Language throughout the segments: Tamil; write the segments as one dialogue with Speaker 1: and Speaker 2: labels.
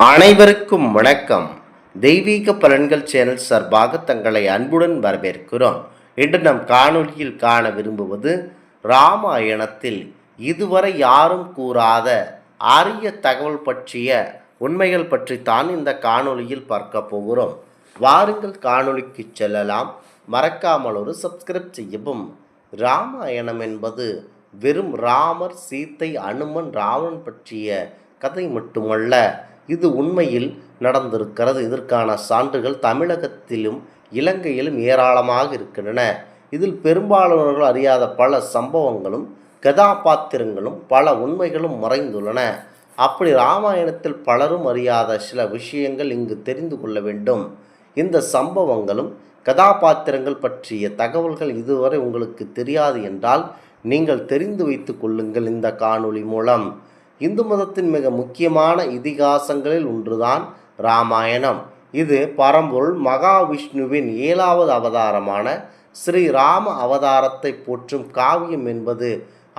Speaker 1: அனைவருக்கும் வணக்கம். தெய்வீக பலன்கள் சேனல் சார்பாக தங்களை அன்புடன் வரவேற்கிறோம். இன்று நம் காணொளியில் காண விரும்புவது ராமாயணத்தில் இதுவரை யாரும் கூறாத அரிய தகவல் பற்றிய உண்மைகள் பற்றித்தான் இந்த காணொளியில் பார்க்க போகிறோம். வாருங்கள் காணொளிக்கு செல்லலாம். மறக்காமல் ஒரு சப்ஸ்கிரைப் செய்யவும். ராமாயணம் என்பது வெறும் ராமர், சீத்தை, அனுமன், ராவணன் பற்றிய கதை மட்டுமல்ல. இது உண்மையில் நடந்திருக்கிறது. இதற்கான சான்றுகள் தமிழகத்திலும் இலங்கையிலும் ஏராளமாக இருக்கின்றன. இதில் பெரும்பாலானவர்கள் அறியாத பல சம்பவங்களும் கதாபாத்திரங்களும் பல உண்மைகளும் மறைந்துள்ளன. அப்படி இராமாயணத்தில் பலரும் அறியாத சில விஷயங்கள் இங்கு தெரிந்து கொள்ள வேண்டும். இந்த சம்பவங்களும் கதாபாத்திரங்கள் பற்றிய தகவல்கள் இதுவரை உங்களுக்கு தெரியாது என்றால் நீங்கள் தெரிந்து வைத்து கொள்ளுங்கள் இந்த காணொளி மூலம். இந்து மதத்தின் மிக முக்கியமான இதிகாசங்களில் ஒன்றுதான் இராமாயணம். இது பரம்பொருள் மகாவிஷ்ணுவின் 7வது அவதாரமான ஸ்ரீராம அவதாரத்தை போற்றும் காவியம் என்பது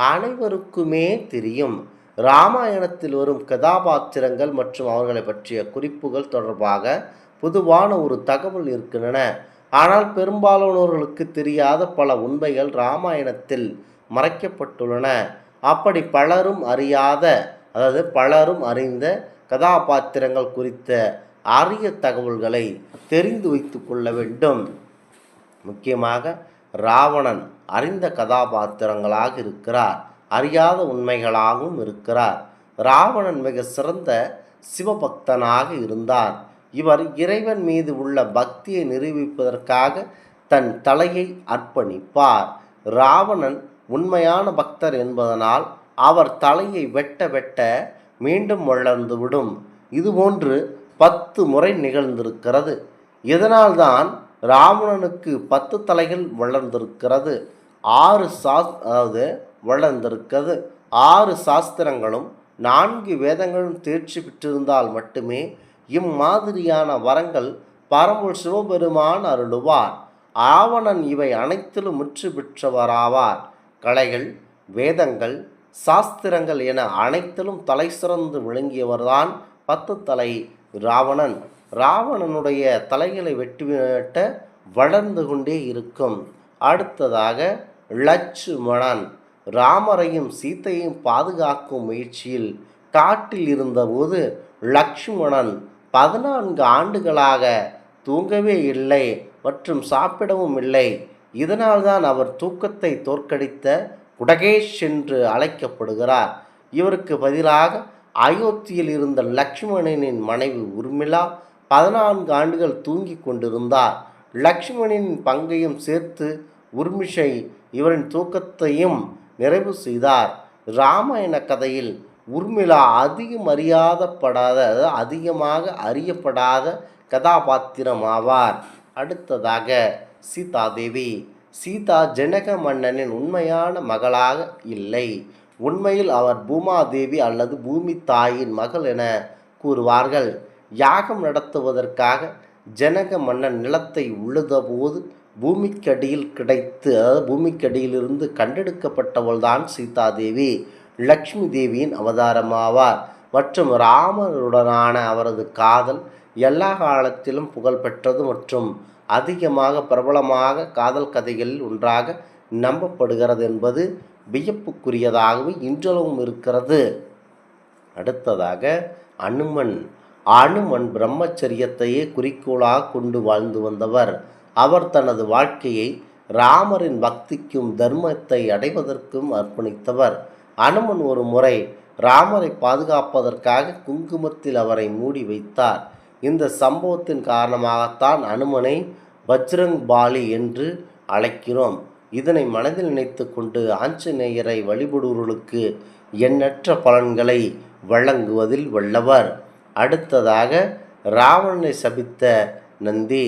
Speaker 1: அனைவருக்குமே தெரியும். இராமாயணத்தில் வரும் கதாபாத்திரங்கள் மற்றும் அவர்களை பற்றிய குறிப்புகள் தொடர்பாக பொதுவான ஒரு தகவல் இருக்கின்றன. ஆனால் பெரும்பாலானோர்களுக்கு தெரியாத பல உண்மைகள் இராமாயணத்தில் மறைக்கப்பட்டுள்ளன. அப்படி பலரும் அறிந்த கதாபாத்திரங்கள் குறித்த அரிய தகவல்களை தெரிந்து வைத்து கொள்ள வேண்டும். முக்கியமாக ராவணன் அறிந்த கதாபாத்திரங்களாக இருக்கிறார், அறியாத உண்மைகளாகவும் இருக்கிறார். ராவணன் மிக சிறந்த சிவபக்தனாக இருந்தார். இவர் இறைவன் மீது உள்ள பக்தியை நிரூபிப்பதற்காக தன் தலையை அர்ப்பணிப்பார். ராவணன் உண்மையான பக்தர் என்பதனால் அவர் தலையை வெட்ட மீண்டும் வளர்ந்துவிடும். இதுபோன்று 10 முறை நிகழ்ந்திருக்கிறது. இதனால்தான் ராவணனுக்கு 10 தலைகள் வளர்ந்திருக்கிறது. 6 சாஸ்திரங்களும் 4 வேதங்களும் தேர்ச்சி பெற்றிருந்தால் மட்டுமே இம்மாதிரியான வரங்கள் பரம்பொருள் சிவபெருமான் அருளுவார். ராவணன் இவை அனைத்திலும் முற்று பெற்றவராவார். கலைகள், வேதங்கள், சாஸ்திரங்கள் என அனைத்திலும் தலை சிறந்து விளங்கியவர்தான் 10 தலை ராவணன். ராவணனுடைய தலைகளை வெட்ட வளர்ந்து கொண்டே இருக்கும். அடுத்ததாக லட்சுமணன். ராமரையும் சீத்தையும் பாதுகாக்கும் முயற்சியில் காட்டில் இருந்தபோது லட்சுமணன் 14 ஆண்டுகளாக தூங்கவே இல்லை மற்றும் சாப்பிடவும் இல்லை. இதனால்தான் அவர் தூக்கத்தை தோற்கடித்த குடகேஷ் என்று அழைக்கப்படுகிறார். இவருக்கு பதிலாக அயோத்தியில் இருந்த லக்ஷ்மணனின் மனைவி உர்மிளா 14 ஆண்டுகள் தூங்கி கொண்டிருந்தார். லக்ஷ்மணனின் பங்கையும் சேர்த்து உர்மிஷை இவரின் தூக்கத்தையும் நிறைவு செய்தார். இராமாயண கதையில் உர்மிளா அதிகமாக அறியப்படாத கதாபாத்திரம் ஆவார். அடுத்ததாக சீதாதேவி. சீதா ஜனக மன்னனின் உண்மையான மகளாக இல்லை. உண்மையில் அவர் பூமாதேவி அல்லது பூமி தாயின் மகள் என கூறுவார்கள். யாகம் நடத்துவதற்காக ஜனக மன்னன் நிலத்தை உழுதபோது பூமிக்கடியிலிருந்து கண்டெடுக்கப்பட்டவள்தான் சீதாதேவி. லக்ஷ்மி தேவியின் அவதாரமாவார். மற்றும் ராமருடனான அவரது காதல் எல்லா காலத்திலும் புகழ்பெற்றது மற்றும் அதிகமாக பிரபலமாக காதல் கதைகளில் ஒன்றாக நம்பப்படுகிறது என்பது வியப்புக்குரியதாகவே இன்றளவும் இருக்கிறது. அடுத்ததாக அனுமன் பிரம்மச்சரியத்தையே குறிக்கோளாக கொண்டு வாழ்ந்து வந்தவர். அவர் தனது வாழ்க்கையை ராமரின் பக்திக்கும் தர்மத்தை அடைவதற்கும் அர்ப்பணித்தவர். அனுமன் ஒரு முறை ராமரை பாதுகாப்பதற்காக குங்குமத்தில் அவரை மூடி வைத்தார். இந்த சம்பவத்தின் காரணமாகத்தான் அனுமனை பஜ்ரங் பாலி என்று அழைக்கிறோம். இதனை மனதில் நினைத்து கொண்டு ஆஞ்சநேயரை வழிபடுவர்களுக்கு எண்ணற்ற பலன்களை வழங்குவதில் வல்லவர். அடுத்ததாக ராவணனை சபித்த நந்தி.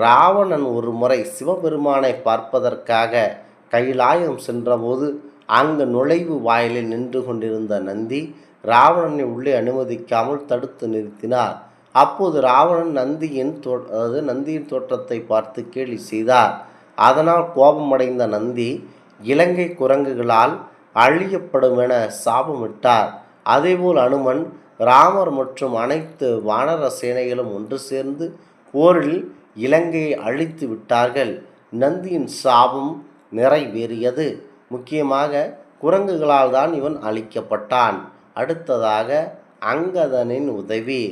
Speaker 1: ராவணன் ஒரு முறை சிவபெருமானை பார்ப்பதற்காக கைலாயம் சென்றபோது அங்கு நுழைவு வாயிலில் நின்று கொண்டிருந்த நந்தி ராவணனை உள்ளே அனுமதிக்காமல் தடுத்து நிறுத்தினார். அப்போது ராவணன் நந்தியின் தோற்றத்தை பார்த்து கேலி செய்தார். அதனால் கோபமடைந்த நந்தி இலங்கை குரங்குகளால் அழியப்படும் என சாபமிட்டார். அதேபோல் அனுமன் ராமர் மற்றும் அனைத்து வானர சேனைகளும் ஒன்று சேர்ந்து போரில் இலங்கையை அழித்து விட்டார்கள். நந்தியின் சாபம் நிறைவேறியது. முக்கியமாக குரங்குகளால் தான் இவன் அழிக்கப்பட்டான். அடுத்ததாக அங்கதனின் உதவி.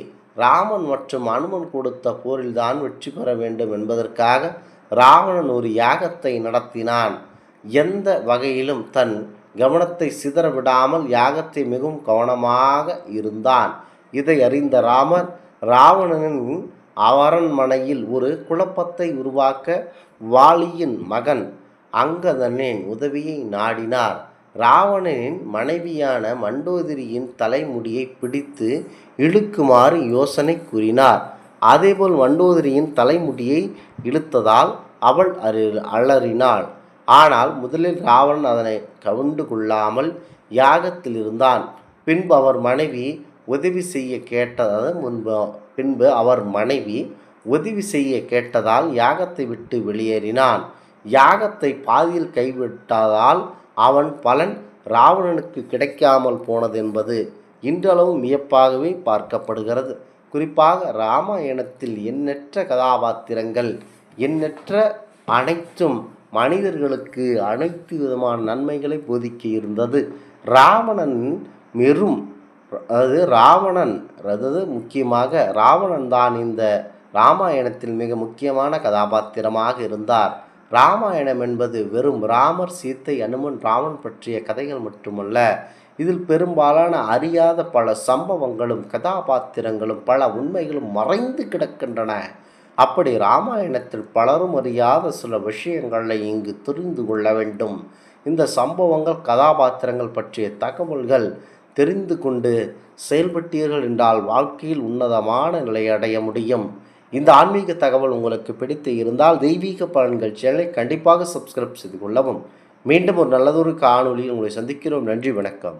Speaker 1: ராமன் மற்றும் அனுமன் கொடுத்த போரில்தான் வெற்றி பெற வேண்டும் என்பதற்காக ராவணன் ஒரு யாகத்தை நடத்தினான். எந்த வகையிலும் தன் கவனத்தை சிதற விடாமல் யாகத்தை மிகவும் கவனமாக இருந்தான். இதை அறிந்த ராமர் ராவணனின் அரண்மனையில் ஒரு குழப்பத்தை உருவாக்க வாலியின் மகன் அங்கதனின் உதவியை நாடினார். ராவணனின் மனைவியான மண்டோதரியின் தலைமுடியை பிடித்து இழுக்குமாறு யோசனை கூறினார். அதேபோல் மண்டோதரியின் தலைமுடியை இழுத்ததால் அவள் அலறினாள். ஆனால் முதலில் ராவணன் அதனை கவுண்டு கொள்ளாமல் யாகத்தில் இருந்தான். பின்பு அவர் மனைவி உதவி செய்ய கேட்டதால் யாகத்தை விட்டு வெளியேறினான். யாகத்தை பாதியில் கைவிட்டதால் அவன் பலன் ராவணனுக்கு கிடைக்காமல் போனது என்பது இன்றளவும் வியப்பாகவே பார்க்கப்படுகிறது. குறிப்பாக இராமாயணத்தில் எண்ணற்ற கதாபாத்திரங்கள், எண்ணற்ற அனைத்தும் மனிதர்களுக்கு அனைத்து விதமான நன்மைகளை போதிக்க இருந்தது. முக்கியமாக ராவணன் தான் இந்த இராமாயணத்தில் மிக முக்கியமான கதாபாத்திரமாக இருந்தார். இராமாயணம் என்பது வெறும் ராமர், சீத்தை, அனுமன், ராவணன் பற்றிய கதைகள் மட்டுமல்ல. இதில் பெரும்பாலான அறியாத பல சம்பவங்களும் கதாபாத்திரங்களும் பல உண்மைகளும் மறைந்து கிடக்கின்றன. அப்படி இராமாயணத்தில் பலரும் அறியாத சில விஷயங்களை இங்கு தெரிந்து கொள்ள வேண்டும். இந்த சம்பவங்கள், கதாபாத்திரங்கள் பற்றிய தகவல்கள் தெரிந்து கொண்டு செயல்பட்டீர்கள் என்றால் வாழ்க்கையில் உன்னதமான நிலை அடைய முடியும். இந்த ஆன்மீக தகவல் உங்களுக்கு பிடித்து இருந்தால் தெய்வீக பலன்கள் சேனலை கண்டிப்பாக சப்ஸ்கிரைப் செய்து கொள்ளவும். மீண்டும் ஒரு நல்லதொரு காணொளியில் உங்களை சந்திக்கிறோம். நன்றி, வணக்கம்.